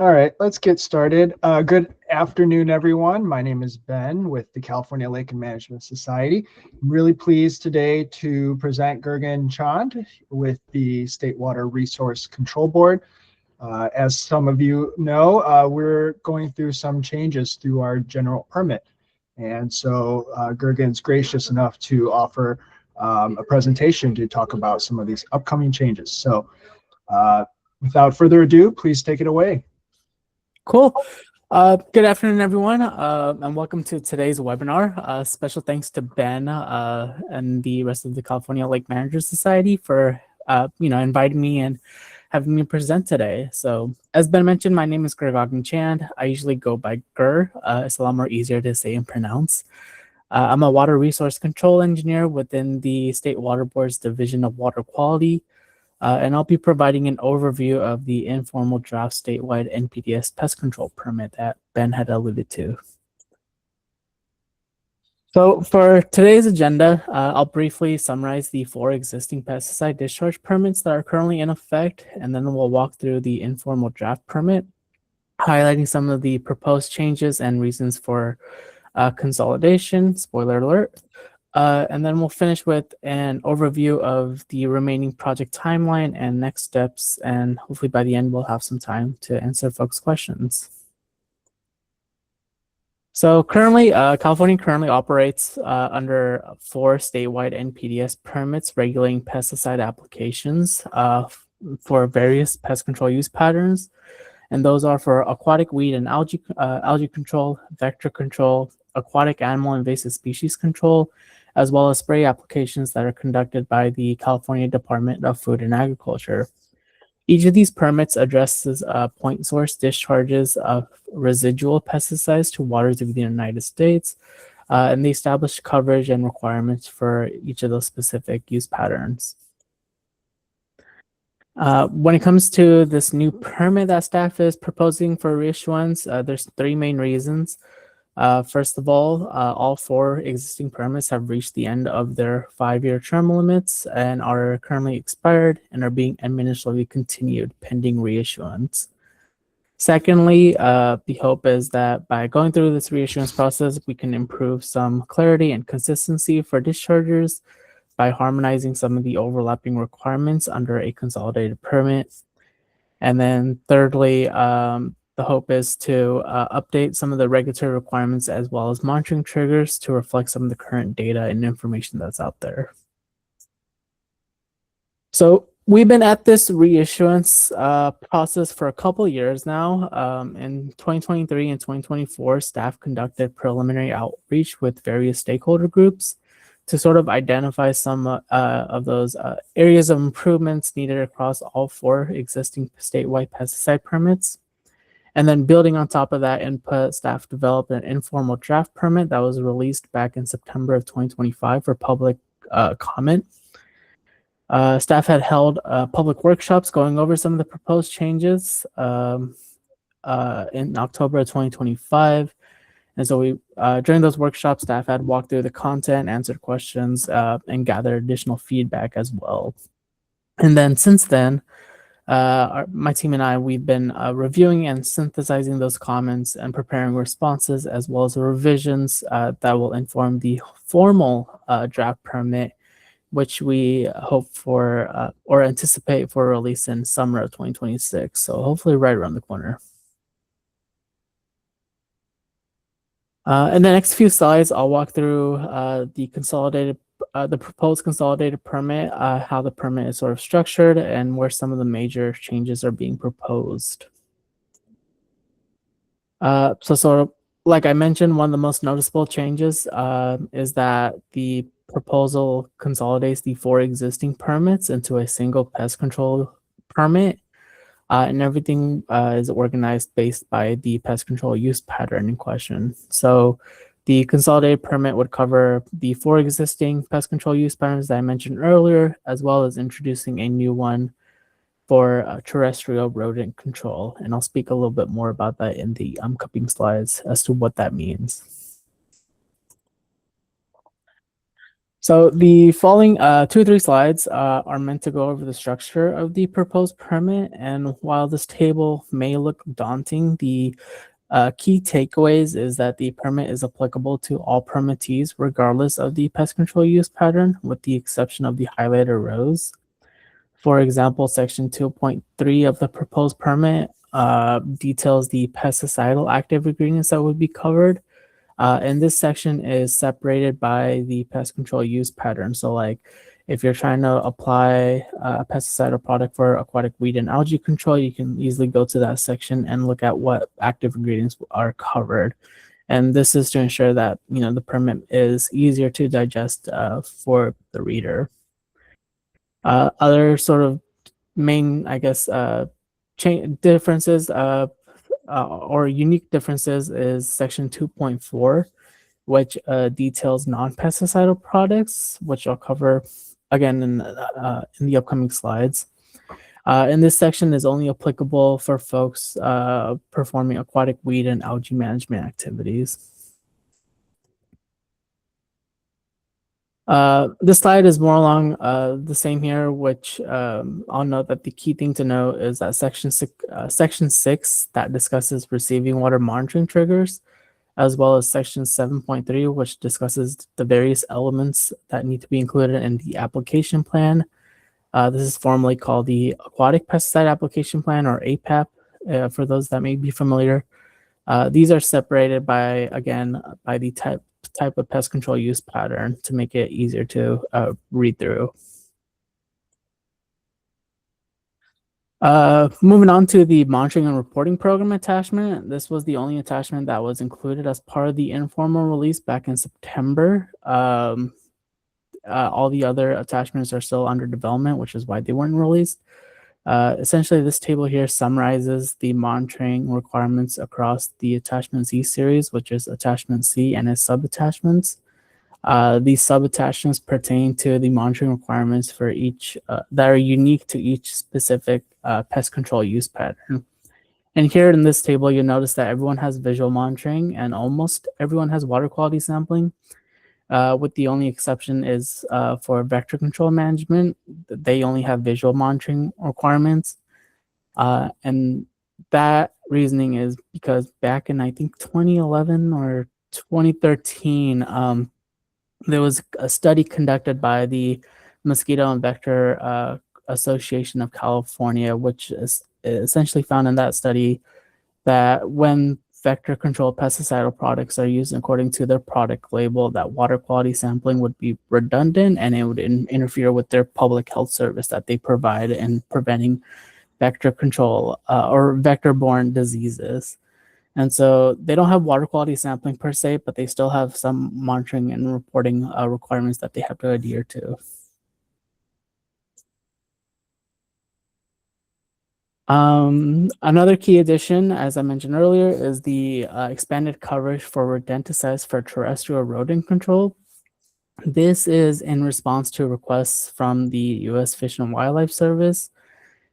All right, let's get started. Good afternoon, everyone. My name is Ben with the California Lake and Management Society. I'm really pleased today to present Gurgagn Chand with the State Water Resource Control Board. As some of you know, we're going through some changes through our general permit. And so Gurgagn's gracious enough to offer a presentation to talk about some of these upcoming changes. So without further ado, please take it away. Cool. Good afternoon, everyone, and welcome to today's webinar. Special thanks to Ben and the rest of the California Lake Managers Society for inviting me and having me present today. So, as Ben mentioned, my name is Gurgagn Chand. I usually go by Gur. It's a lot more easier to say and pronounce. I'm a water resource control engineer within the State Water Board's Division of Water Quality. And I'll be providing an overview of the informal draft statewide NPDES Pest Control Permit that Ben had alluded to. So for today's agenda, I'll briefly summarize the 4 existing pesticide discharge permits that are currently in effect, and then we'll walk through the informal draft permit, highlighting some of the proposed changes and reasons for consolidation, spoiler alert. And then we'll finish with an overview of the remaining project timeline and next steps. And hopefully by the end, we'll have some time to answer folks' questions. So currently, California currently operates under 4 statewide NPDES permits regulating pesticide applications for various pest control use patterns. And those are for aquatic weed and algae control, vector control, aquatic animal invasive species control, as well as spray applications that are conducted by the California Department of Food and Agriculture. Each of these permits addresses point source discharges of residual pesticides to waters of the United States, and they establish coverage and requirements for each of those specific use patterns. When it comes to this new permit that staff is proposing for reissuance, there's 3 main reasons. First of all 4 existing permits have reached the end of their 5-year term limits and are currently expired and are being administratively continued pending reissuance. Secondly, the hope is that by going through this reissuance process, we can improve some clarity and consistency for dischargers by harmonizing some of the overlapping requirements under a consolidated permit. And then thirdly, the hope is to update some of the regulatory requirements as well as monitoring triggers to reflect some of the current data and information that's out there. So we've been at this reissuance process for a couple of years now. In 2023 and 2024, staff conducted preliminary outreach with various stakeholder groups to sort of identify some of those areas of improvements needed across all 4 existing statewide pesticide permits. And then building on top of that input, staff developed an informal draft permit that was released back in September of 2025 for public comment. Staff had held public workshops going over some of the proposed changes in October of 2025. And so we, during those workshops, staff had walked through the content, answered questions, and gathered additional feedback as well. And then since then, my team and I, we've been reviewing and synthesizing those comments and preparing responses as well as revisions that will inform the formal draft permit, which we hope for or anticipate for release in summer of 2026. So hopefully right around the corner. In the next few slides, I'll walk through the proposed consolidated permit, how the permit is sort of structured, and where some of the major changes are being proposed. So sort of like I mentioned, one of the most noticeable changes is that the proposal consolidates the 4 existing permits into a single pest control permit. And everything is organized based by the pest control use pattern in question. So the consolidated permit would cover the 4 existing pest control use patterns that I mentioned earlier, as well as introducing a new one for terrestrial rodent control. And I'll speak a little bit more about that in the upcoming slides as to what that means. So the following 2 or 3 slides are meant to go over the structure of the proposed permit. And while this table may look daunting, the key takeaways is that the permit is applicable to all permittees regardless of the pest control use pattern, with the exception of the highlighted rows. For example, section 2.3 of the proposed permit details the pesticidal active ingredients that would be covered. And this section is separated by the pest control use pattern. So like if you're trying to apply a pesticide or product for aquatic weed and algae control, you can easily go to that section and look at what active ingredients are covered. And this is to ensure that, the permit is easier to digest for the reader. Other sort of main, I guess, differences or unique differences is section 2.4, which details non-pesticidal products, which I'll cover again in the upcoming slides. And this section is only applicable for folks performing aquatic weed and algae management activities. This slide is more along the same here, which I'll note that the key thing to know is that section 6 that discusses receiving water monitoring triggers, as well as section 7.3, which discusses the various elements that need to be included in the application plan. This is formally called the Aquatic Pesticide Application Plan, or APAP, for those that may be familiar. These are separated by the type of pest control use pattern to make it easier to read through. Moving on to the monitoring and reporting program attachment. This was the only attachment that was included as part of the informal release back in September. All the other attachments are still under development, which is why they weren't released. Essentially, this table here summarizes the monitoring requirements across the attachment Z series, which is attachment C and its sub-attachments. These sub-attachments pertain to the monitoring requirements for each that are unique to each specific pest control use pattern. And here in this table, you'll notice that everyone has visual monitoring and almost everyone has water quality sampling. With the only exception is for vector control management. They only have visual monitoring requirements. And that reasoning is because back in, I think, 2011 or 2013, there was a study conducted by the Mosquito and Vector Association of California, which is essentially found in that study that when vector control pesticidal products are used according to their product label, that water quality sampling would be redundant and it would interfere with their public health service that they provide in preventing vector control or vector-borne diseases. And so they don't have water quality sampling per se, but they still have some monitoring and reporting requirements that they have to adhere to. Another key addition, as I mentioned earlier, is the expanded coverage for rodenticides for terrestrial rodent control. This is in response to requests from the U.S. Fish and Wildlife Service,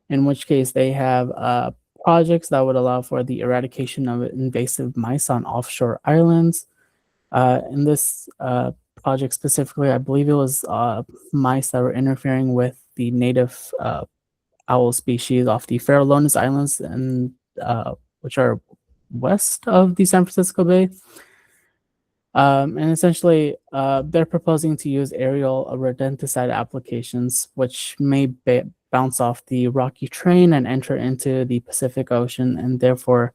in which case they have projects that would allow for the eradication of invasive mice on offshore islands. In this project specifically, I believe it was mice that were interfering with the native owl species off the Farallones Islands, and which are west of the San Francisco Bay. And essentially, they're proposing to use aerial rodenticide applications, which may bounce off the rocky terrain and enter into the Pacific Ocean, and therefore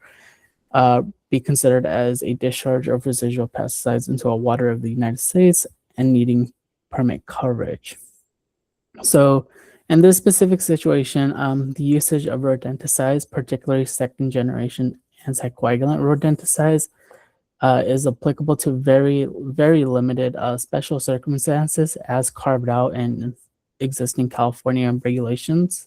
be considered as a discharge of residual pesticides into a water of the United States and needing permit coverage. So in this specific situation, the usage of rodenticides, particularly second-generation anticoagulant rodenticides, is applicable to very, very limited special circumstances as carved out in existing California regulations,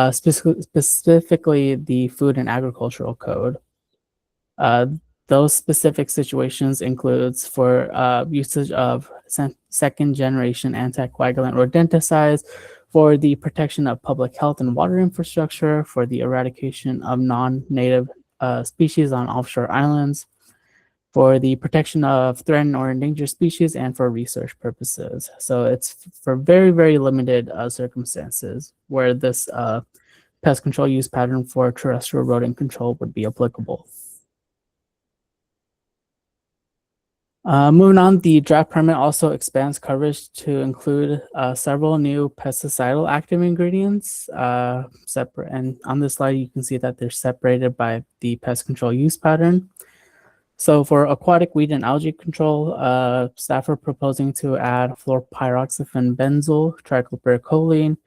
specifically the Food and Agricultural Code. Those specific situations includes for usage of second-generation anticoagulant rodenticides, for the protection of public health and water infrastructure, for the eradication of non-native species on offshore islands, for the protection of threatened or endangered species and for research purposes. So it's for very, very limited circumstances where this pest control use pattern for terrestrial rodent control would be applicable. Moving on, the draft permit also expands coverage to include several new pesticidal active ingredients. Separate, and on this slide, you can see that they're separated by the pest control use pattern. So for aquatic weed and algae control, staff are proposing to add fluoropyroxyfen benzyl, trichlorocholine,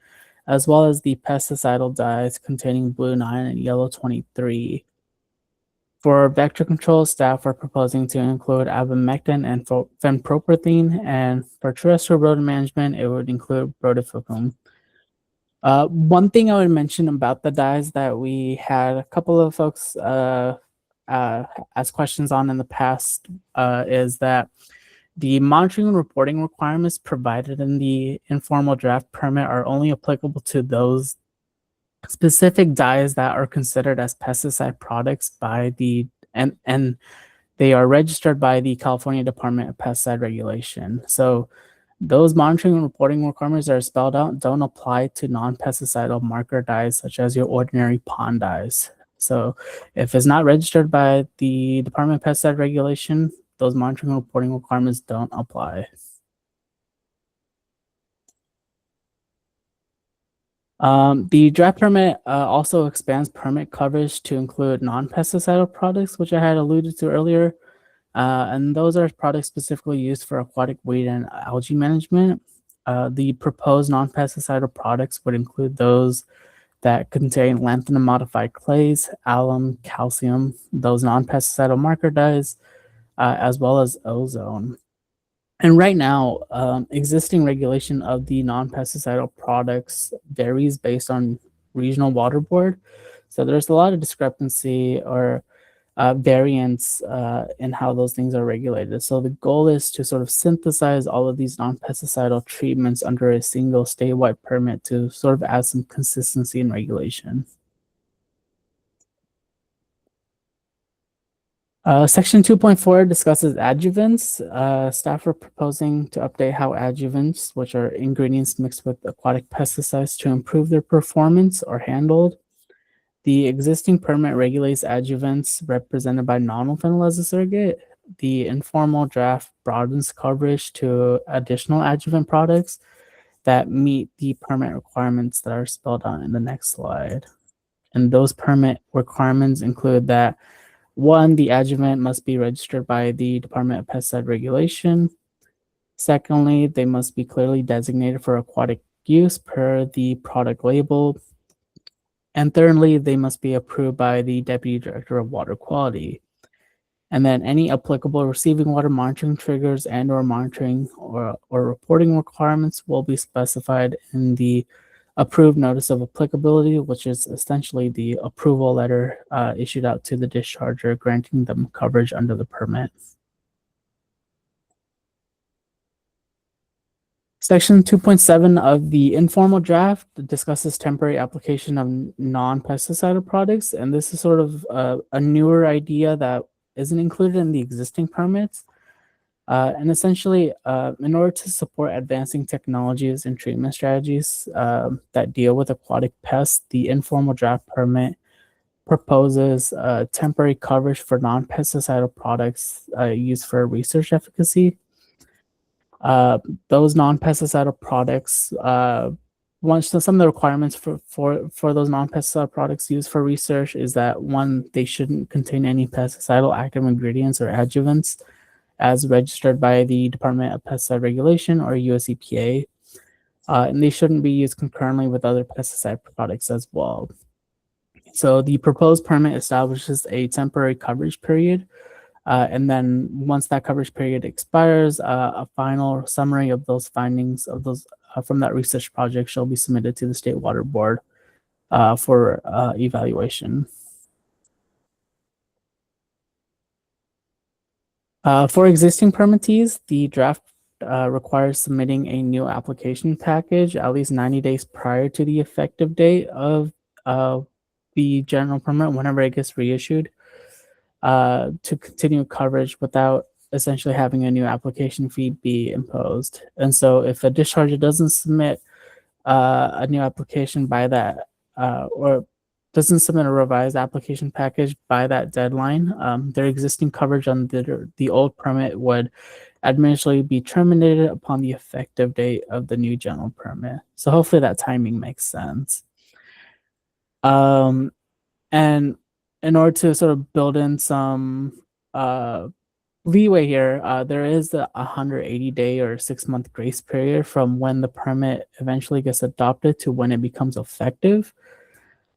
as well as the pesticidal dyes containing blue 9 and yellow 23. For vector control, staff are proposing to include abamectin and fenpropathine, and for terrestrial rodent management, it would include brotifocum. One thing I would mention about the dyes that we had a couple of folks ask questions on in the past is that the monitoring and reporting requirements provided in the informal draft permit are only applicable to those specific dyes that are considered as pesticide products by the and they are registered by the California Department of Pesticide Regulation. So those monitoring and reporting requirements that are spelled out don't apply to non-pesticidal marker dyes such as your ordinary pond dyes. So if it's not registered by the Department of Pesticide Regulation, those monitoring and reporting requirements don't apply. The draft permit also expands permit coverage to include non-pesticidal products, which I had alluded to earlier. And those are products specifically used for aquatic weed and algae management. The proposed non-pesticidal products would include those that contain lanthanum modified clays, alum, calcium, those non-pesticidal marker dyes, as well as ozone. And right now, existing regulation of the non-pesticidal products varies based on regional water board. So there's a lot of discrepancy or variance in how those things are regulated. So the goal is to sort of synthesize all of these non-pesticidal treatments under a single statewide permit to sort of add some consistency in regulation. Section 2.4 discusses adjuvants. Staff are proposing to update how adjuvants, which are ingredients mixed with aquatic pesticides to improve their performance, are handled. The existing permit regulates adjuvants represented by nonylphenol as a surrogate. The informal draft broadens coverage to additional adjuvant products that meet the permit requirements that are spelled out in the next slide. And those permit requirements include that 1, the adjuvant must be registered by the Department of Pesticide Regulation. Secondly, they must be clearly designated for aquatic use per the product label. And thirdly, they must be approved by the Deputy Director of Water Quality. And then any applicable receiving water monitoring triggers and or monitoring or reporting requirements will be specified in the approved notice of applicability, which is essentially the approval letter issued out to the discharger granting them coverage under the permit. Section 2.7 of the informal draft discusses temporary application of non-pesticidal products, and this is sort of a newer idea that isn't included in the existing permits. And essentially, in order to support advancing technologies and treatment strategies that deal with aquatic pests, the informal draft permit proposes temporary coverage for non-pesticidal products used for research efficacy. Those non-pesticidal products, some of the requirements for those non-pesticide products used for research is that 1, they shouldn't contain any pesticidal active ingredients or adjuvants as registered by the Department of Pesticide Regulation or US EPA, and they shouldn't be used concurrently with other pesticide products as well. So the proposed permit establishes a temporary coverage period, and then once that coverage period expires, a final summary of those findings of those from that research project shall be submitted to the State Water Board for evaluation. For existing permittees, the draft requires submitting a new application package at least 90 days prior to the effective date of the general permit whenever it gets reissued. to continue coverage without essentially having a new application fee be imposed. And so if a discharger doesn't submit a new application by that, or doesn't submit a revised application package by that deadline, their existing coverage on the old permit would administratively be terminated upon the effective date of the new general permit. So hopefully that timing makes sense. And in order to sort of build in some leeway here, there is a 180-day or 6-month grace period from when the permit eventually gets adopted to when it becomes effective.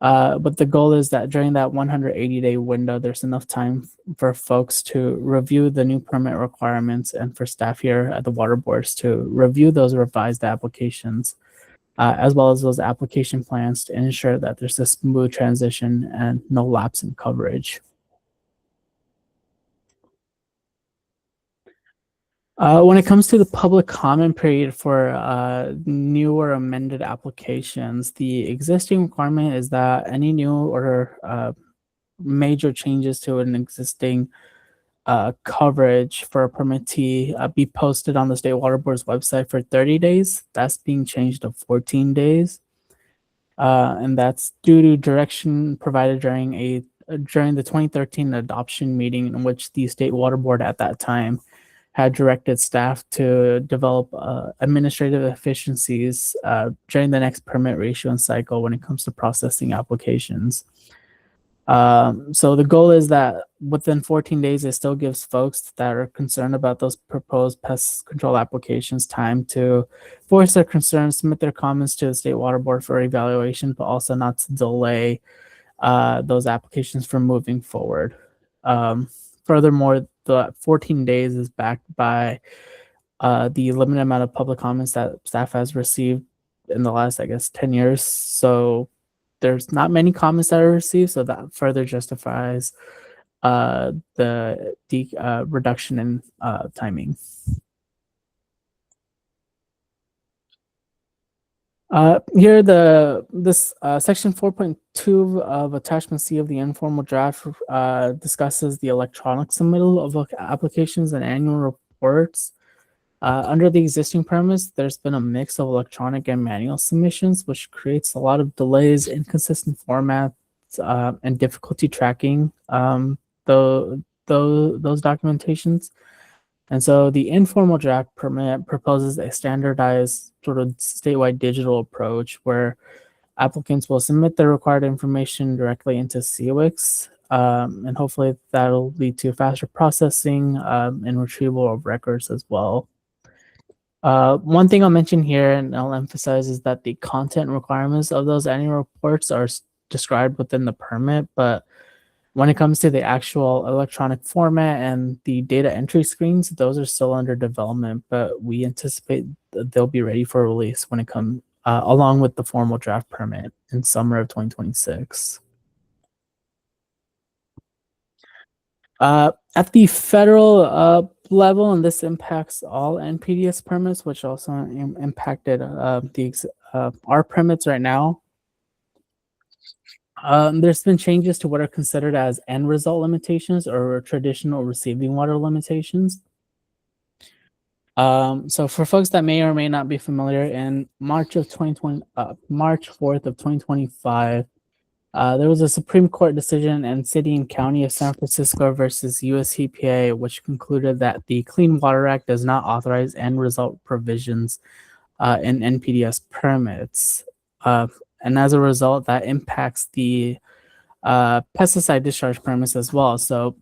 But the goal is that during that 180-day window, there's enough time for folks to review the new permit requirements and for staff here at the water boards to review those revised applications, as well as those application plans to ensure that there's a smooth transition and no lapse in coverage. When it comes to the public comment period for new or amended applications, the existing requirement is that any new or major changes to an existing coverage for a permittee be posted on the State Water Board's website for 30 days. That's being changed to 14 days. And that's due to direction provided during the 2013 adoption meeting, in which the State Water Board at that time had directed staff to develop administrative efficiencies during the next permit reissuance cycle when it comes to processing applications. So the goal is that within 14 days, it still gives folks that are concerned about those proposed pest control applications time to voice their concerns, submit their comments to the State Water Board for evaluation, but also not to delay those applications from moving forward. Furthermore, the 14 days is backed by the limited amount of public comments that staff has received in the last, 10 years. So there's not many comments that are received, so that further justifies the reduction in timing. Here, this section 4.2 of attachment C of the informal draft discusses the electronic submittal of applications and annual reports. Under the existing premise, there's been a mix of electronic and manual submissions, which creates a lot of delays, inconsistent formats, and difficulty tracking those documentations. And so the informal draft permit proposes a standardized sort of statewide digital approach where applicants will submit the required information directly into CWIX, and hopefully that'll lead to faster processing and retrieval of records as well. One thing I'll mention here and I'll emphasize is that the content requirements of those annual reports are described within the permit, but when it comes to the actual electronic format and the data entry screens, those are still under development, but we anticipate that they'll be ready for release when it comes along with the formal draft permit in summer of 2026. At the federal level, and this impacts all NPDES permits, which also impacted our permits right now. There's been changes to what are considered as end result limitations or traditional receiving water limitations. So for folks that may or may not be familiar, in March 4th of 2025, there was a Supreme Court decision in City and County of San Francisco versus US EPA, which concluded that the Clean Water Act does not authorize end result provisions in NPDES permits. And as a result, that impacts the pesticide discharge permits as well. So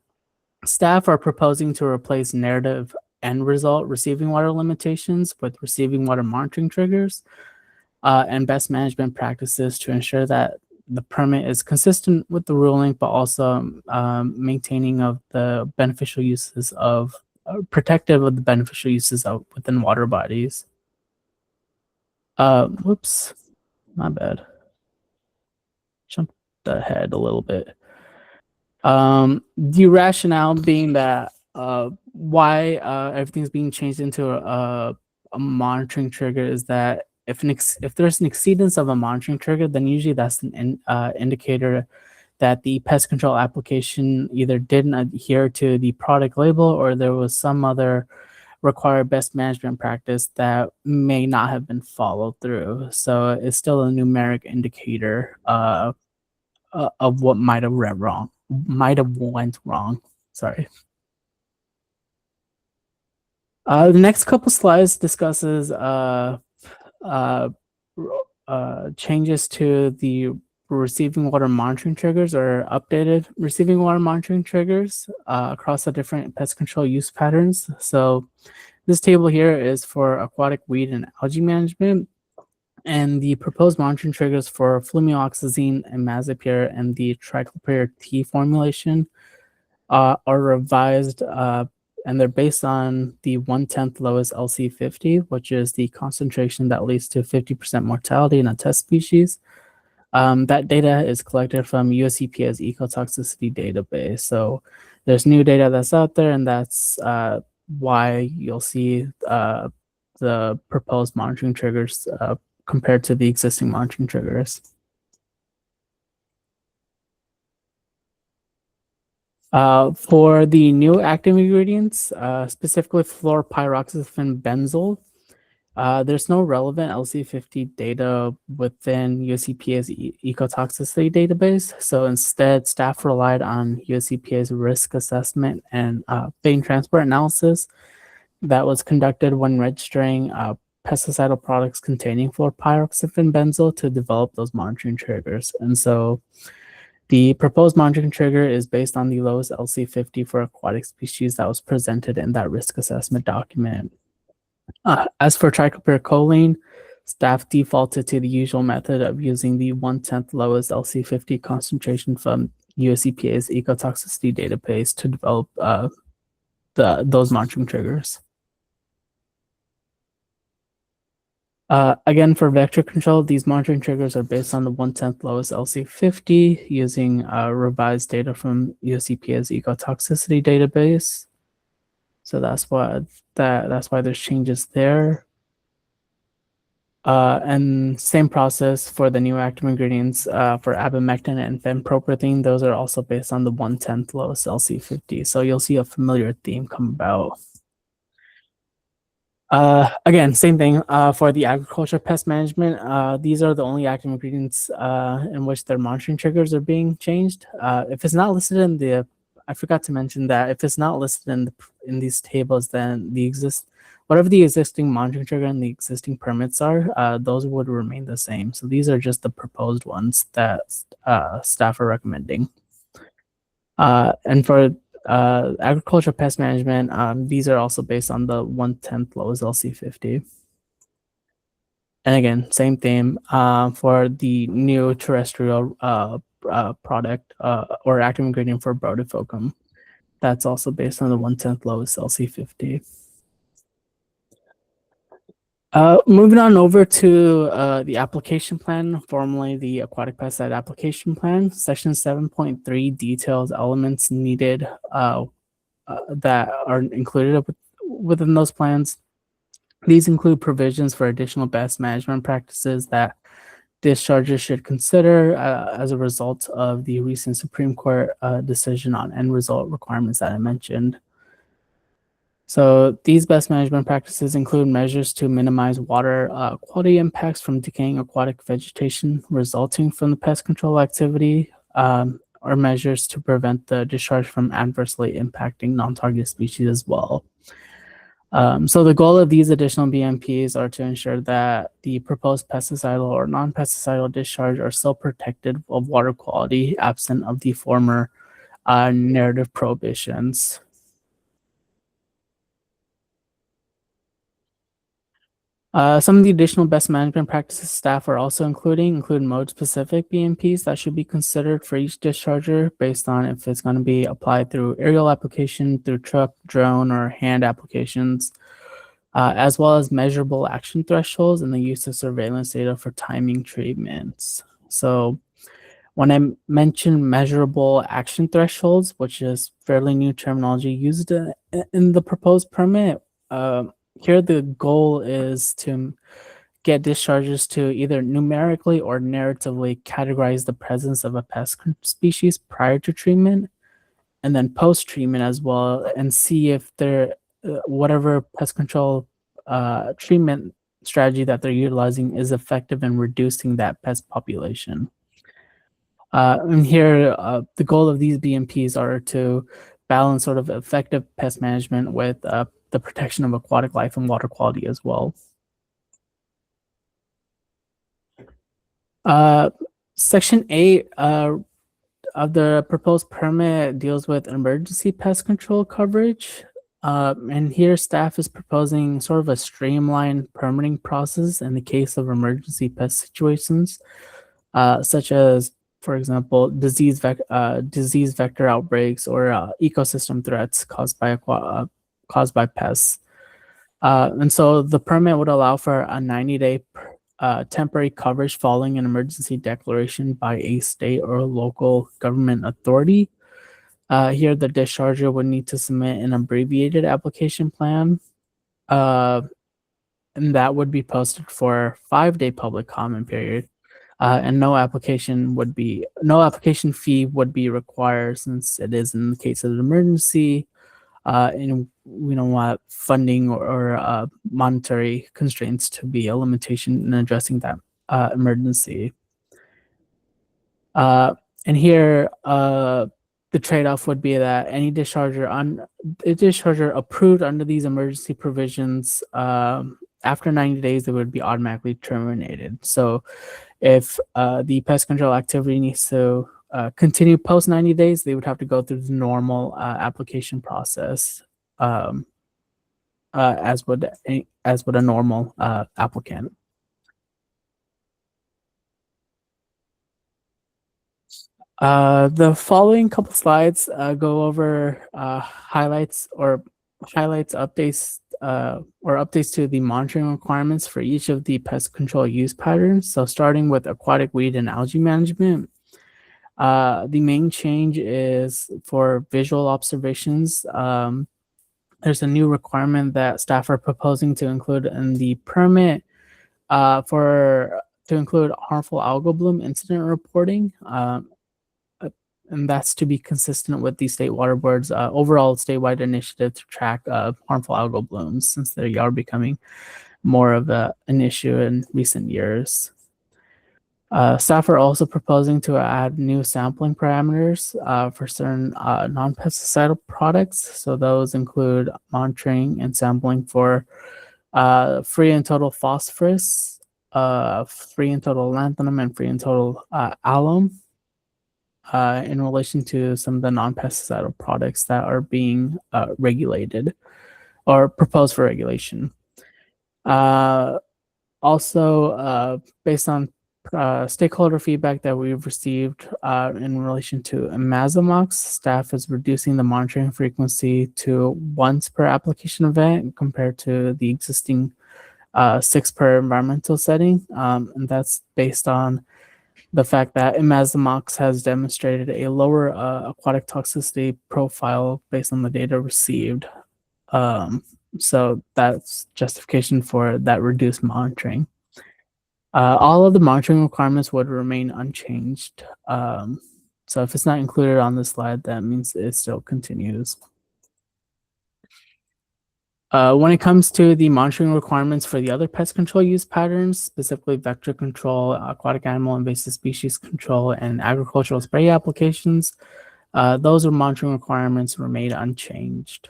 staff are proposing to replace narrative end result receiving water limitations with receiving water monitoring triggers and best management practices to ensure that the permit is consistent with the ruling, but also maintaining of the beneficial uses of, protective of the beneficial uses of within water bodies. Whoops. My bad. Jumped ahead a little bit. The rationale being that why everything's being changed into a monitoring trigger is that if there's an exceedance of a monitoring trigger, then usually that's an indicator that the pest control application either didn't adhere to the product label or there was some other required best management practice that may not have been followed through. So it's still a numeric indicator of what might have went wrong. Sorry. The next couple slides discusses changes to the receiving water monitoring triggers or updated receiving water monitoring triggers across the different pest control use patterns. So this table here is for aquatic weed and algae management, and the proposed monitoring triggers for flumioxazine and imazapyr and the triclopyr T formulation are revised, and they're based on the 1/10 lowest LC50, which is the concentration that leads to 50% mortality in a test species. That data is collected from US EPA's ecotoxicity database. So there's new data that's out there, and that's why you'll see the proposed monitoring triggers compared to the existing monitoring triggers. For the new active ingredients, specifically fluoropyroxyfen benzol, there's no relevant LC50 data within USEPA's ecotoxicity database. So instead, staff relied on USEPA's risk assessment and vein transport analysis that was conducted when registering pesticidal products containing fluoropyroxyfen benzol to develop those monitoring triggers. And so the proposed monitoring trigger is based on the lowest LC50 for aquatic species that was presented in that risk assessment document. As for triclopyr staff defaulted to the usual method of using the 1/10 lowest LC50 concentration from US EPA's ecotoxicity database to develop those monitoring triggers. Again, for vector control, these monitoring triggers are based on the 1/10 lowest LC50 using revised data from US EPA's ecotoxicity database. So that's why there's changes there. And same process for the new active ingredients for abamectin and fenpropyrethine. Those are also based on the 1/10 lowest LC50. So you'll see a familiar theme come about. Again, same thing for the agriculture pest management. These are the only active ingredients in which their monitoring triggers are being changed. If it's not listed in the, I forgot to mention that if it's not listed in these tables, then whatever the existing monitoring trigger and the existing permits are, those would remain the same. So these are just the proposed ones that staff are recommending. And for agriculture pest management, these are also based on the 1/10 lowest LC50. And again, same theme for the new terrestrial product or active ingredient for Brodifokum. That's also based on the 1/10 lowest LC50. Moving on over to the application plan, formerly the aquatic pesticide application plan. Section 7.3 details elements needed that are included within those plans. These include provisions for additional best management practices that dischargers should consider as a result of the recent Supreme Court decision on end result requirements that I mentioned. So these best management practices include measures to minimize water quality impacts from decaying aquatic vegetation resulting from the pest control activity, or measures to prevent the discharge from adversely impacting non-target species as well. So the goal of these additional BMPs are to ensure that the proposed pesticidal or non-pesticidal discharge are still protected of water quality absent of the former narrative prohibitions. Some of the additional best management practices staff are also include mode-specific BMPs that should be considered for each discharger based on if it's going to be applied through aerial application, through truck, drone, or hand applications, as well as measurable action thresholds and the use of surveillance data for timing treatments. So when I mention measurable action thresholds, which is fairly new terminology used in the proposed permit, here the goal is to get discharges to either numerically or narratively categorize the presence of a pest species prior to treatment and then post-treatment as well, and see if whatever pest control treatment strategy that they're utilizing is effective in reducing that pest population. And here, the goal of these BMPs are to balance sort of effective pest management with the protection of aquatic life and water quality as well. Section 8 of the proposed permit deals with emergency pest control coverage. And here staff is proposing sort of a streamlined permitting process in the case of emergency pest situations, such as, for example, disease vector outbreaks or ecosystem threats caused by pests. And so the permit would allow for a 90-day temporary coverage following an emergency declaration by a state or local government authority. Here, the discharger would need to submit an abbreviated application plan, and that would be posted for a 5-day public comment period. And no application fee would be required, since it is in the case of an emergency, and we don't want funding or monetary constraints to be a limitation in addressing that emergency. And here, the trade-off would be that any discharger approved under these emergency provisions, after 90 days, they would be automatically terminated. So if the pest control activity needs to continue post 90 days, they would have to go through the normal application process, as would a normal applicant. The following couple slides go over highlights updates updates to the monitoring requirements for each of the pest control use patterns. So starting with aquatic weed and algae management, the main change is for visual observations. There's a new requirement that staff are proposing to include in the permit to include harmful algal bloom incident reporting. And that's to be consistent with the State Water Board's overall statewide initiative to track harmful algal blooms, since they are becoming more of an issue in recent years. Staff are also proposing to add new sampling parameters for certain non-pesticidal products. So those include monitoring and sampling for free and total phosphorus, free and total lanthanum, and free and total alum. In relation to some of the non-pesticidal products that are being regulated or proposed for regulation. Also, based on stakeholder feedback that we've received in relation to imazamox, staff is reducing the monitoring frequency to once per application event compared to the existing 6 per environmental setting. And that's based on the fact that imazamox has demonstrated a lower aquatic toxicity profile based on the data received. So that's justification for that reduced monitoring. All of the monitoring requirements would remain unchanged. So if it's not included on this slide, that means it still continues. When it comes to the monitoring requirements for the other pest control use patterns, specifically vector control, aquatic animal invasive species control, and agricultural spray applications, those monitoring requirements remain unchanged.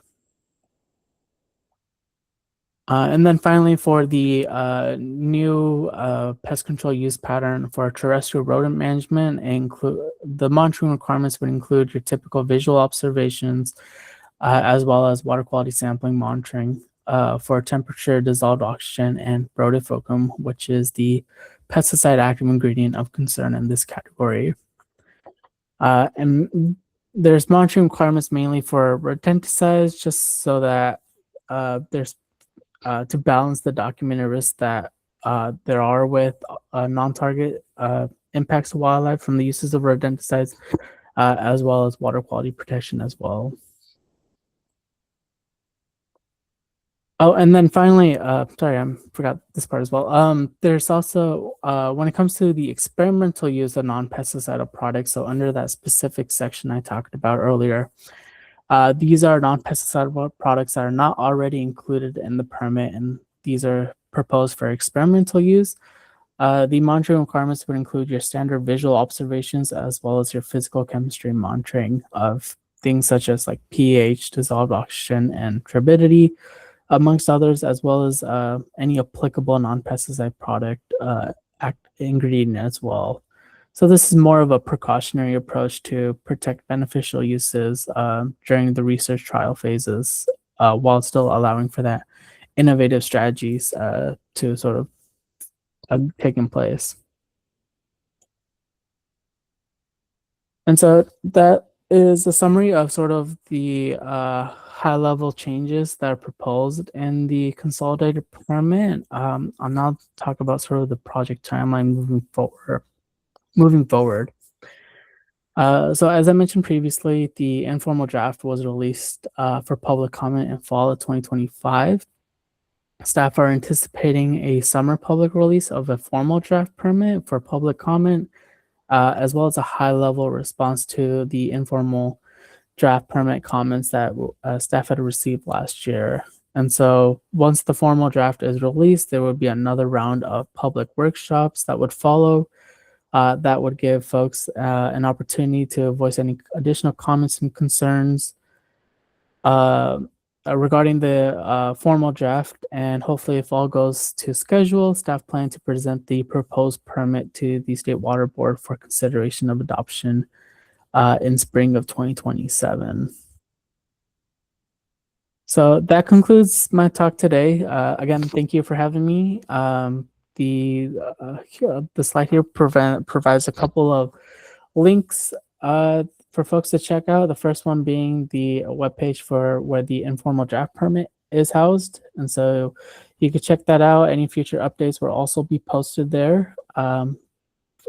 And then finally, for the new pest control use pattern for terrestrial rodent management, the monitoring requirements would include your typical visual observations, as well as water quality sampling monitoring for temperature, dissolved oxygen, and brotifochum, which is the pesticide active ingredient of concern in this category. And there's monitoring requirements mainly for rodenticides, just so that there's to balance the documented risks that there are with non-target impacts to wildlife from the uses of rodenticides, as well as water quality protection as well. Oh, and then finally, sorry, I forgot this part as well. There's also, when it comes to the experimental use of non-pesticidal products, so under that specific section I talked about earlier, these are non-pesticidal products that are not already included in the permit, and these are proposed for experimental use. The monitoring requirements would include your standard visual observations as well as your physical chemistry monitoring of things such as like pH, dissolved oxygen, and turbidity, amongst others, as well as any applicable non-pesticide product ingredient as well. So this is more of a precautionary approach to protect beneficial uses during the research trial phases, while still allowing for that innovative strategies to sort of take in place. And so that is a summary of sort of the high-level changes that are proposed in the consolidated permit. I'll now talk about sort of the project timeline moving forward. So as I mentioned previously, the informal draft was released for public comment in fall of 2025. Staff are anticipating a summer public release of a formal draft permit for public comment, as well as a high-level response to the informal draft permit comments that staff had received last year. And so once the formal draft is released, there would be another round of public workshops that would follow, that would give folks an opportunity to voice any additional comments and concerns regarding the formal draft. And hopefully, if all goes to schedule, staff plan to present the proposed permit to the State Water Board for consideration of adoption in spring of 2027. So that concludes my talk today. Again, thank you for having me. The slide here provides a couple of links for folks to check out. The first one being the webpage for where the informal draft permit is housed. And so you can check that out. Any future updates will also be posted there.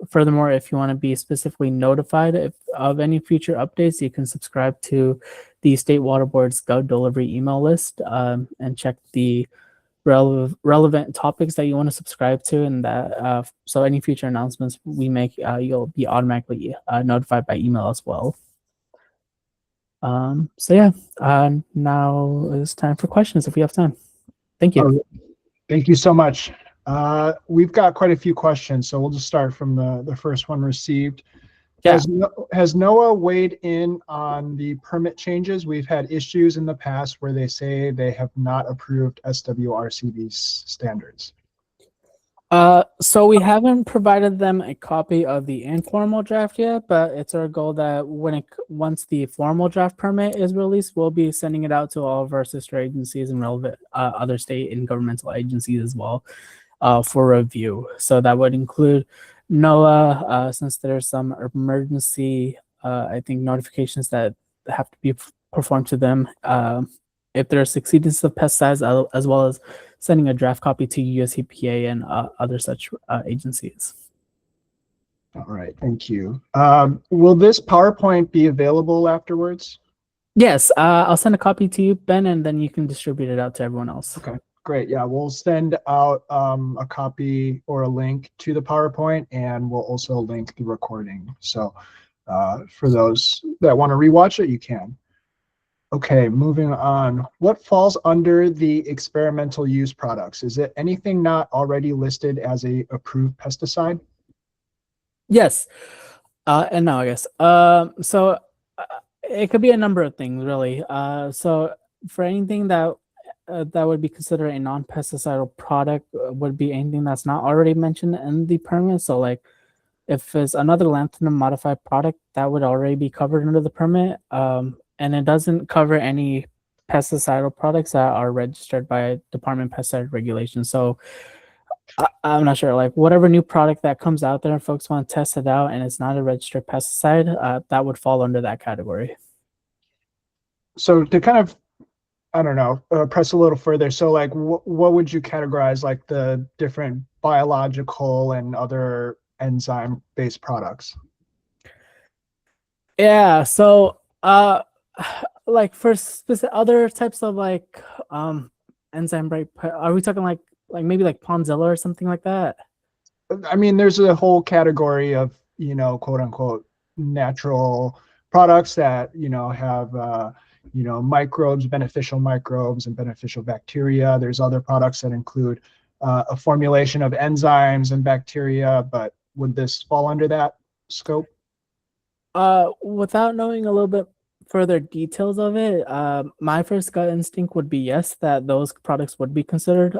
Furthermore, if you want to be specifically notified of any future updates, you can subscribe to the State Water Board's Gov Delivery email list and check the relevant topics that you want to subscribe to, and that so any future announcements we make, you'll be automatically notified by email as well. So yeah, now it's time for questions if we have time. Thank you. Thank you so much. We've got quite a few questions, so we'll just start from the first one received. Yeah. Has NOAA weighed in on the permit changes? We've had issues in the past where they say they have not approved SWRCB's standards. So we haven't provided them a copy of the informal draft yet, but it's our goal that once the formal draft permit is released, we'll be sending it out to all of our sister agencies and relevant other state and governmental agencies as well for review. So that would include NOAA, since there's some emergency, I think, notifications that have to be performed to them. If there's exceedance of pesticides, as well as sending a draft copy to US EPA and other such agencies. All right, thank you. Will this PowerPoint be available afterwards? Yes, I'll send a copy to you, Ben, and then you can distribute it out to everyone else. Okay, great. Yeah, we'll send out a copy or a link to the PowerPoint, and we'll also link the recording. So for those that want to rewatch it, you can. Okay, moving on. What falls under the experimental use products? Is it anything not already listed as a approved pesticide? Yes, and no, I guess. So it could be a number of things, really. So for anything that would be considered a non-pesticidal product would be anything that's not already mentioned in the permit. So like if it's another lanthanum modified product, that would already be covered under the permit. And it doesn't cover any pesticidal products that are registered by Department of Pesticide Regulation. So I'm not sure, like whatever new product that comes out there and folks want to test it out and it's not a registered pesticide, that would fall under that category. So to kind of, I don't know, press a little further. So like what would you categorize like the different biological and other enzyme-based products? Yeah, so like for specific other types of like enzyme break? Are we talking like maybe like Ponzilla or something like that? I mean, there's a whole category of, quote unquote, natural products that, have, microbes, beneficial microbes and beneficial bacteria. There's other products that include a formulation of enzymes and bacteria, but would this fall under that scope? Without knowing a little bit further details of it, my first gut instinct would be yes, that those products would be considered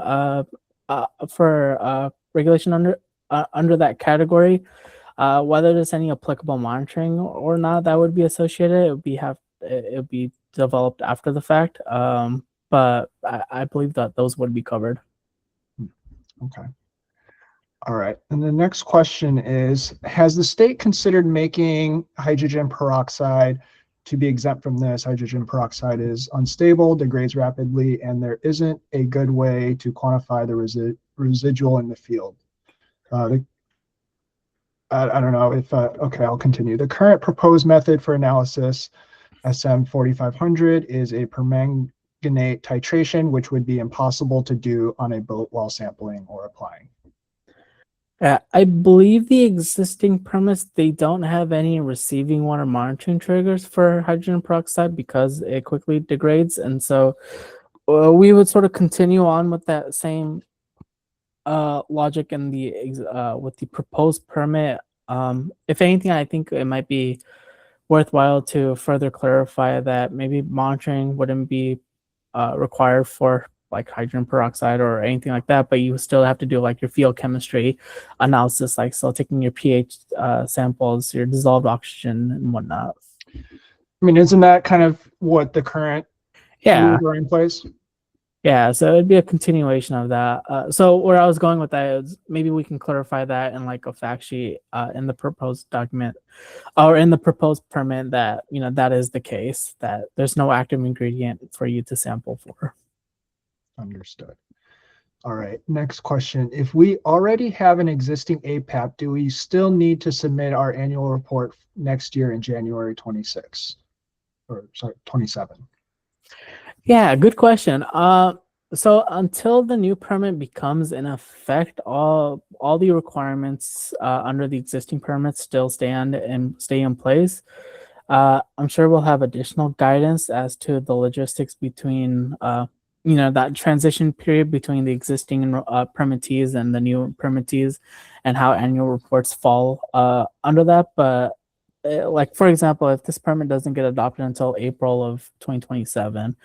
for regulation under that category. Whether there's any applicable monitoring or not that would be associated, it would be developed after the fact. But I believe that those would be covered. Okay. All right. And the next question is, has the state considered making hydrogen peroxide to be exempt from this? Hydrogen peroxide is unstable, degrades rapidly, and there isn't a good way to quantify the residual in the field. I don't know if, okay, I'll continue. The current proposed method for analysis, SM 4500, is a permanganate titration, which would be impossible to do on a boat while sampling or applying. I believe the existing permits, they don't have any receiving water monitoring triggers for hydrogen peroxide because it quickly degrades. And so we would sort of continue on with that same logic in with the proposed permit. If anything, I think it might be worthwhile to further clarify that maybe monitoring wouldn't be required for like hydrogen peroxide or anything like that, but you still have to do like your field chemistry analysis, like so taking your pH samples, your dissolved oxygen and whatnot. I mean, isn't that kind of what the current rules are in place? Yeah, so it'd be a continuation of that. So where I was going with that is maybe we can clarify that in like a fact sheet in the proposed document or in the proposed permit that, that is the case, that there's no active ingredient for you to sample for. Understood. All right, next question. If we already have an existing APAP, do we still need to submit our annual report next year in January 26, or sorry, 27? Yeah, good question. So until the new permit becomes in effect, all the requirements under the existing permits still stay in place. I'm sure we'll have additional guidance as to the logistics between that transition period between the existing permittees and the new permittees, and how annual reports fall under that. But like, for example, if this permit doesn't get adopted until April of 2027,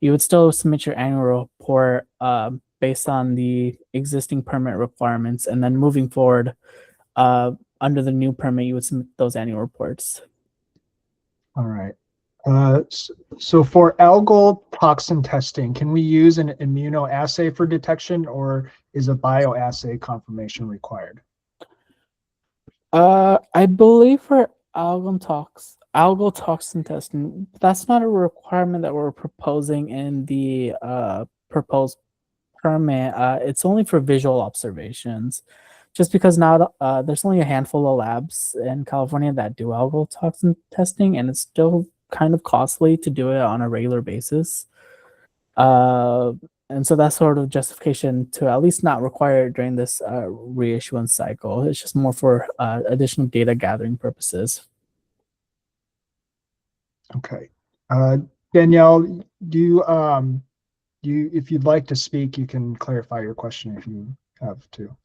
you would still submit your annual report based on the existing permit requirements, and then moving forward under the new permit, you would submit those annual reports. All right. So for algal toxin testing, can we use an immunoassay for detection, or is a bioassay confirmation required? I believe for algal toxin testing, that's not a requirement that we're proposing in the proposed permit. It's only for visual observations, just because now there's only a handful of labs in California that do algal toxin testing, and it's still kind of costly to do it on a regular basis. And so that's sort of justification to at least not require it during this reissuance cycle. It's just more for additional data gathering purposes. Okay. Danielle, if you'd like to speak, you can clarify your question if you have to.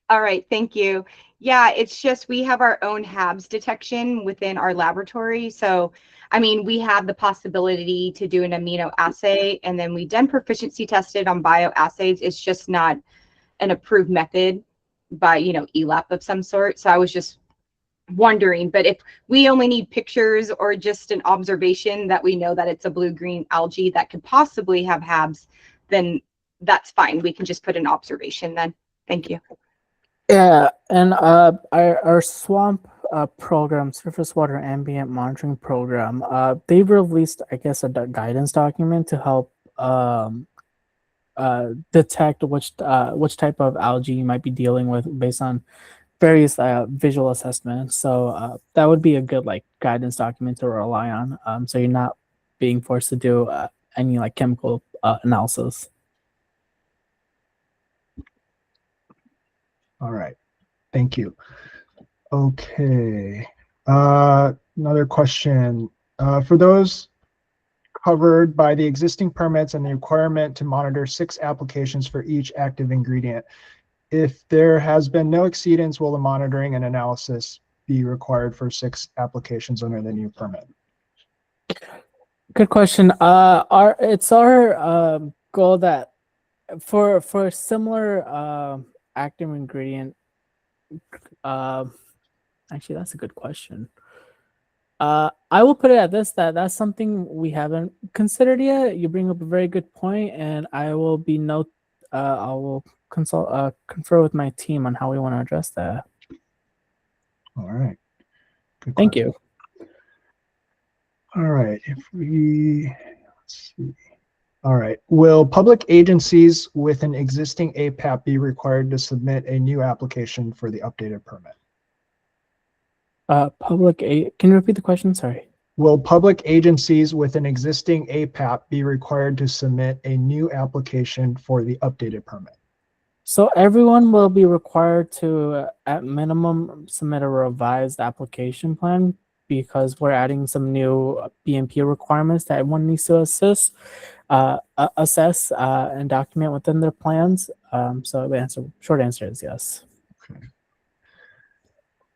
All right, thank you. Yeah, it's just we have our own HABs detection within our laboratory. So, I mean, we have the possibility to do an amino assay, and then we done proficiency tested on bioassays. It's just not an approved method by, ELAP of some sort. So I was just wondering, but if we only need pictures or just an observation that we know that it's a blue-green algae that could possibly have HABs, then that's fine. We can just put an observation then. Thank you. Yeah, and our swamp program, surface water ambient monitoring program, they've released, I guess, a guidance document to help detect which type of algae you might be dealing with based on various visual assessments. So that would be a good guidance document to rely on. So you're not being forced to do any chemical analysis. All right. Thank you. Okay. Another question. For those covered by the existing permits and the requirement to monitor 6 applications for each active ingredient, if there has been no exceedance, will the monitoring and analysis be required for 6 applications under the new permit? Good question. It's our goal that for a similar active ingredient, actually that's a good question. I will put it at this, that's something we haven't considered yet. You bring up a very good point, and I will I will confer with my team on how we want to address that. All right. Good Thank question. you. All right. Let's see. All right. Will public agencies with an existing APAP be required to submit a new application for the updated permit? Can you repeat the question? Sorry. Will public agencies with an existing APAP be required to submit a new application for the updated permit? So everyone will be required to, at minimum, submit a revised application plan, because we're adding some new BMP requirements that everyone needs to assess and document within their plans. So the short answer is yes. Okay.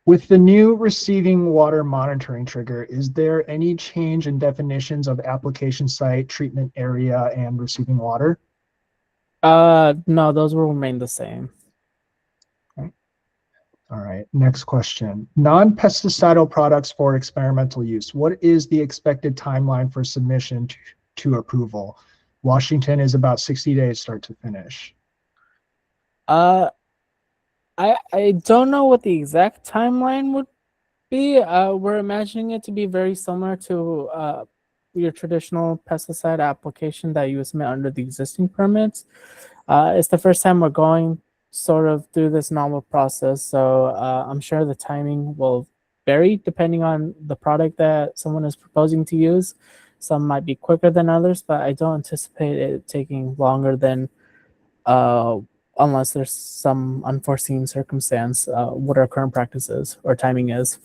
With the new receiving water monitoring trigger, is there any change in definitions of application site, treatment area, and receiving water? No, those will remain the same. Okay. All right, next question. Non-pesticidal products for experimental use. What is the expected timeline for submission to approval? Washington is about 60 days start to finish. I don't know what the exact timeline would be. We're imagining it to be very similar to your traditional pesticide application that you submit under the existing permits. It's the first time we're going sort of through this novel process, so I'm sure the timing will vary depending on the product that someone is proposing to use. Some might be quicker than others, but I don't anticipate it taking longer than unless there's some unforeseen circumstance, what our current practices or timing is.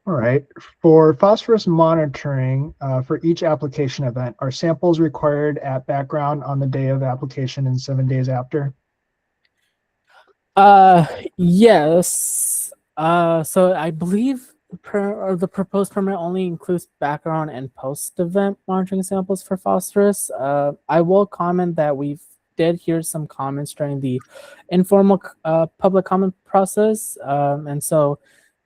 All right. For phosphorus monitoring for each application event, are samples required at background on the day of application and 7 days after? Yes. So I believe the proposed permit only includes background and post-event monitoring samples for phosphorus. I will comment that we did hear some comments during the informal public comment process, and so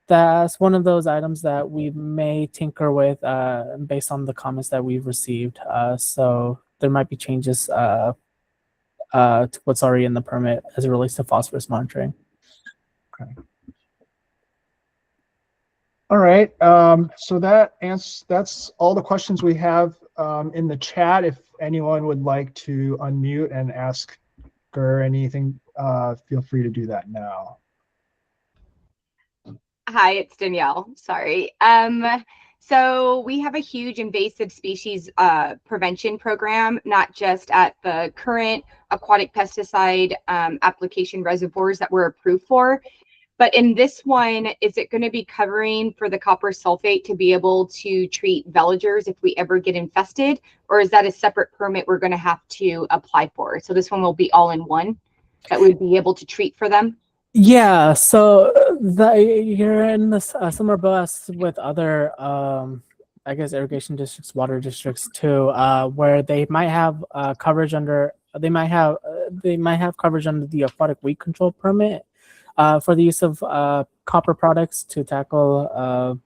that's one of those items that we may tinker with based on the comments that we've received. So there might be changes to what's already in the permit as it relates to phosphorus monitoring. Okay. All right. So that's all the questions we have in the chat. If anyone would like to unmute and ask Gur anything, feel free to do that now. Hi, it's Danielle. Sorry. So we have a huge invasive species prevention program, not just at the current aquatic pesticide application reservoirs that we're approved for, but in this one, is it going to be covering for the copper sulfate to be able to treat veligers if we ever get infested, or is that a separate permit we're going to have to apply for? So this one will be all in one that we'd be able to treat for them? Yeah, so you're in this similar boat with other, I guess, irrigation districts, water districts too, where they might have coverage under. They might have coverage under the aquatic weed control permit for the use of copper products to tackle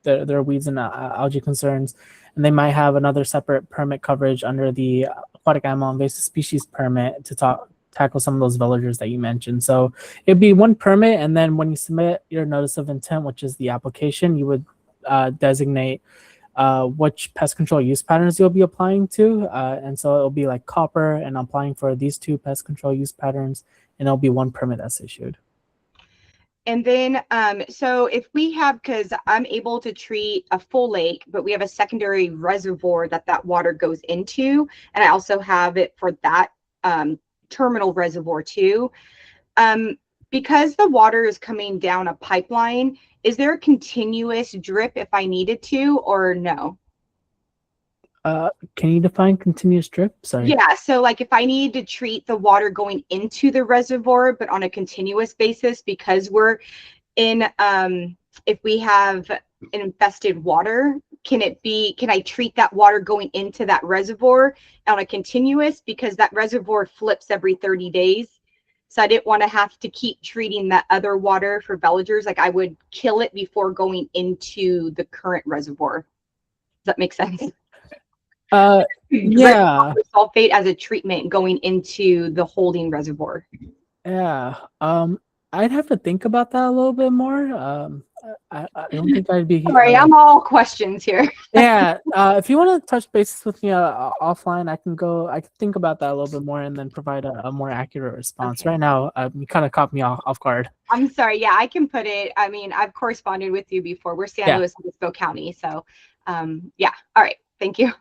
their weeds and algae concerns, and they might have another separate permit coverage under the aquatic animal invasive species permit to tackle some of those veligers that you mentioned. So it'd be one permit, and then when you submit your notice of intent, which is the application, you would designate which pest control use patterns you'll be applying to. And so it'll be like copper, and applying for these 2 pest control use patterns, and it'll be one permit that's issued. And then, so if we have, because I'm able to treat a full lake, but we have a secondary reservoir that water goes into, and I also have it for that terminal reservoir too. Because the water is coming down a pipeline, is there a continuous drip if I needed to, or no? Can you define continuous drip? Sorry. Yeah, so like if I need to treat the water going into the reservoir, but on a continuous basis, because we're in, if we have infested water, can I treat that water going into that reservoir on a continuous, because that reservoir flips every 30 days. So I didn't want to have to keep treating that other water for veligers. Like I would kill it before going into the current reservoir. Does that make sense? Yeah. Sulfate as a treatment going into the holding reservoir. Yeah. I'd have to think about that a little bit more. I don't think I'd be. Sorry, I'm all questions here. Yeah. If you want to touch bases with me offline, I can think about that a little bit more and then provide a more accurate response. Okay. Right now, you kind of caught me off guard. I'm sorry. Yeah, I can put it. I mean, I've corresponded with you before. We're San Luis Obispo County. So, yeah. All right. Thank you.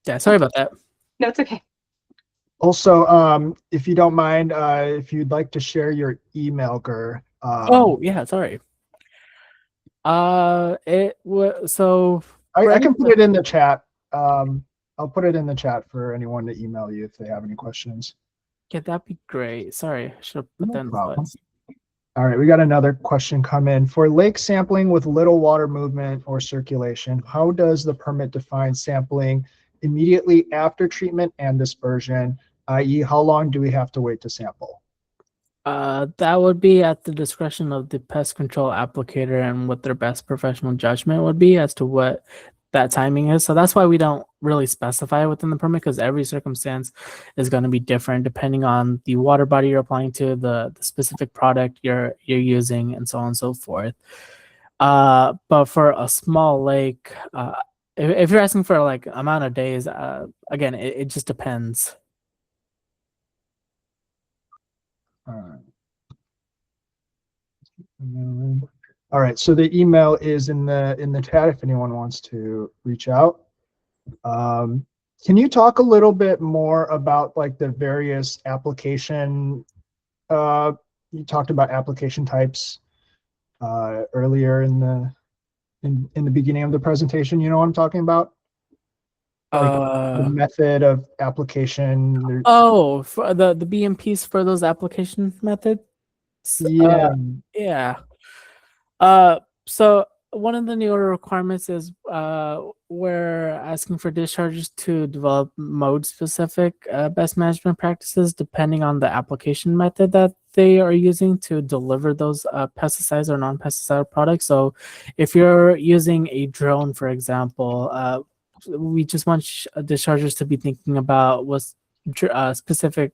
Yeah. Sorry about that. No, it's okay. Also, if you don't mind, if you'd like to share your email, Gur. Oh yeah, sorry. So I can put it in the chat. I'll put it in the chat for anyone to email you if they have any questions. Yeah, that'd be great. Sorry, I should have put that in the slides. All right, we got another question come in. For lake sampling with little water movement or circulation, how does the permit define sampling immediately after treatment and dispersion, i.e. how long do we have to wait to sample? That would be at the discretion of the pest control applicator and what their best professional judgment would be as to what that timing is. So that's why we don't really specify within the permit, because every circumstance is going to be different depending on the water body you're applying to, the specific product you're using, and so on and so forth. But for a small lake, if you're asking for like amount of days, again, it just depends. All right, so the email is in the chat if anyone wants to reach out. Can you talk a little bit more about like the various application? You talked about application types earlier in the beginning of the presentation. You know what I'm talking about? Like the method of application. Oh, for the BMPs for those application methods. Yeah. Yeah. So one of the newer requirements is we're asking for discharges to develop mode-specific best management practices depending on the application method that they are using to deliver those pesticides or non-pesticide products. So if you're using a drone, for example, we just want dischargers to be thinking about what's specific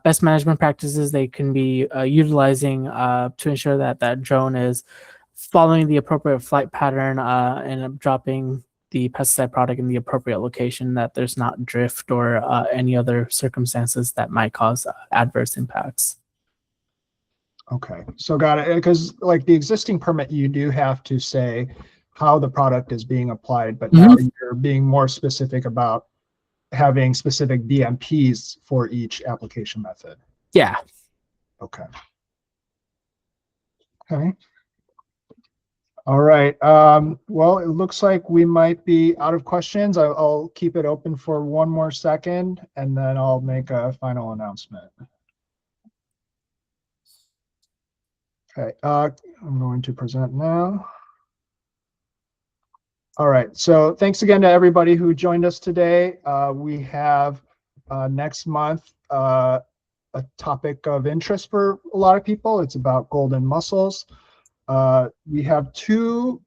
best management practices they can be utilizing to ensure that that drone is following the appropriate flight pattern and dropping the pesticide product in the appropriate location, that there's not drift or any other circumstances that might cause adverse impacts. Okay, so got it. Because like the existing permit, you do have to say how the product is being applied, but now you're being more specific about having specific BMPs for each application method. Yeah. Okay. Okay. All right. Well, it looks like we might be out of questions. I'll keep it open for one more second, and then I'll make a final announcement. Okay. I'm going to present now. All right, so thanks again to everybody who joined us today. We have next month a topic of interest for a lot of people. It's about golden mussels. We have two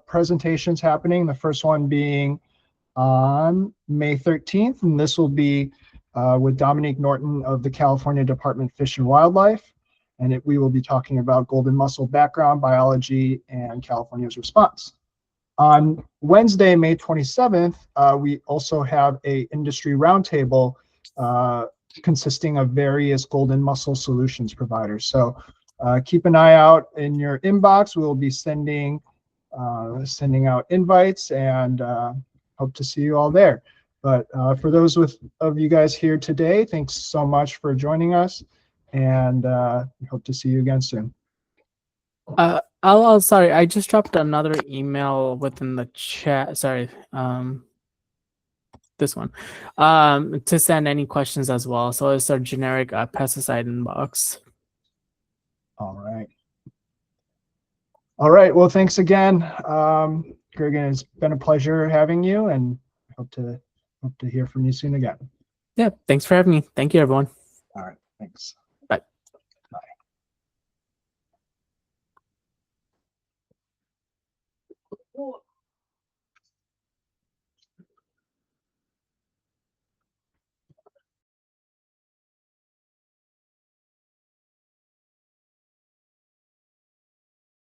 presentations happening. The first one being on May 13th, and this will be with Dominique Norton of the California Department of Fish and Wildlife. And we will be talking about golden mussel background, biology, and California's response. On Wednesday, May 27th, we also have an industry roundtable consisting of various golden mussel solutions providers. So keep an eye out in your inbox. We'll be sending out invites, and hope to see you all there. But for those of you guys here today, thanks so much for joining us, and we hope to see you again soon. Sorry, I just dropped another email within the chat. Sorry, this one, to send any questions as well. So it's our generic pesticide inbox. All right. All right. Well, thanks again, Gurgagn. It's been a pleasure having you, and hope to hear from you soon again. Yeah, thanks for having me. Thank you, everyone. All right. Thanks.